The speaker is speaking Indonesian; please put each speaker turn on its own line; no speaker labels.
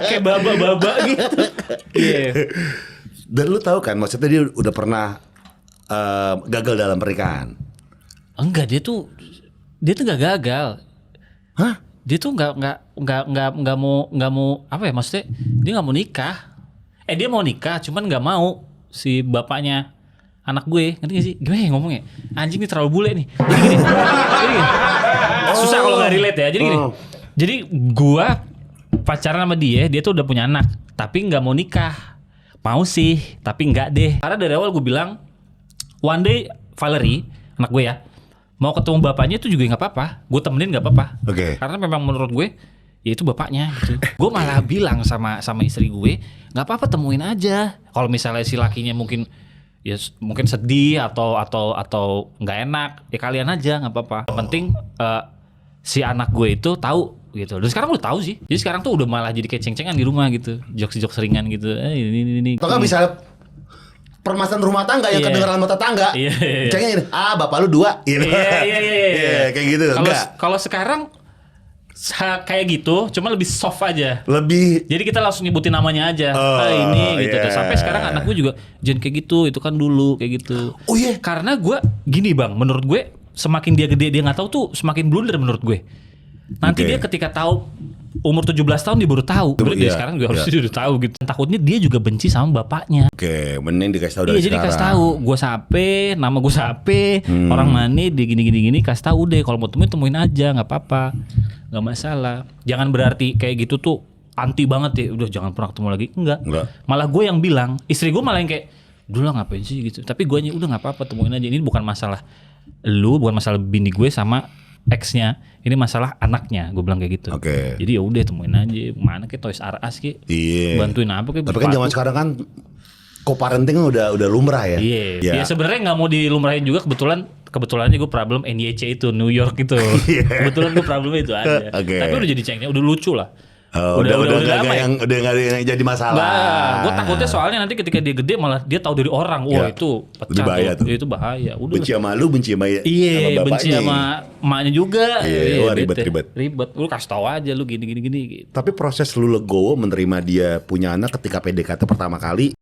kayak baba-baba gitu. Iya.
Dan lu tahu kan, maksudnya dia udah pernah gagal dalam pernikahan.
Enggak, dia tuh nggak gagal.
Hah?
Dia tuh nggak mau apa ya, maksudnya dia nggak mau nikah. Dia mau nikah, cuman nggak mau si bapaknya anak gue, ngerti gak sih? Gimana ya ngomongnya? Anjing ini terlalu bule nih. Jadi gini. Susah kalau nggak relate ya. Jadi gini. Jadi gue pacaran sama dia tuh udah punya anak, tapi nggak mau nikah. Mau sih, tapi nggak deh. Karena dari awal gue bilang, one day Valerie, anak gue ya, mau ketemu bapaknya itu juga nggak apa-apa. Gue temenin nggak apa-apa.
Oke.
Karena memang menurut gue, ya itu bapaknya gitu. Gue malah bilang sama istri gue, nggak apa-apa temuin aja. Kalau misalnya si lakinya mungkin sedih atau nggak enak, ya kalian aja nggak apa-apa. Yang penting si anak gue itu tahu gitu. Dan sekarang udah tahu sih. Jadi sekarang tuh udah malah jadi kayak ceng-cengan di rumah gitu, jokes seringan gitu. Ini.
Atau kan bisa permasalahan rumah tangga yang kedengeran sama tetangga.
Iya.
Cengeng ini, bapak lu 2. Iya, kayak gitu.
Kalau sekarang kayak gitu, cuma lebih soft aja. Jadi kita langsung nyebutin namanya aja. Ini gitu. Sampai sekarang anak gue juga jangan kayak gitu, itu kan dulu kayak gitu.
Oh iya.
Karena gue gini bang, menurut gue semakin dia gede dia nggak tahu tuh semakin blunder menurut gue. Nanti dia ketika tahu umur 17 tahun dia baru tahu. Berarti dia sekarang juga harusnya udah tahu gitu. Takutnya dia juga benci sama bapaknya.
Oke, mending dikasih tahu dari sekarang.
Iya, jadi kasih tahu, gue Sape, nama gue Sape, orang mana, dia gini, kasih tahu deh. Kalau mau temuin aja, nggak apa-apa, nggak masalah. Jangan berarti kayak gitu tuh anti banget ya. Udah jangan pernah ketemu lagi, enggak. Malah gue yang bilang, istri gue malah yang kayak, dulu lah ngapain sih gitu. Tapi gue udah nggak apa-apa, temuin aja. Ini bukan masalah bukan masalah bini gue sama ex-nya, ini masalah anaknya, gue bilang kayak gitu. Jadi ya udah temuin aja, mana kayak Toys R Us kayak, bantuin apa kayak.
Tapi kan zaman sekarang kan co-parenting udah lumrah ya.
Iya. Ya sebenarnya nggak mau dilumrahin juga, kebetulannya gue problem NYC itu New York itu. Kebetulan gue problemnya itu aja. Tapi udah jadi cengnya, udah lucu lah.
Udah nggak yang jadi masalah.
Gue takutnya soalnya nanti ketika dia gede malah dia tahu dari orang. Wah itu pecah
bahaya tuh.
Itu bahaya. Udah
benci sama lu, benci sama bapaknya.
Benci sama emaknya juga.
Ribet.
Lu kasih tahu aja lu gini. Gitu.
Tapi proses lu legowo menerima dia punya anak ketika PDKT pertama kali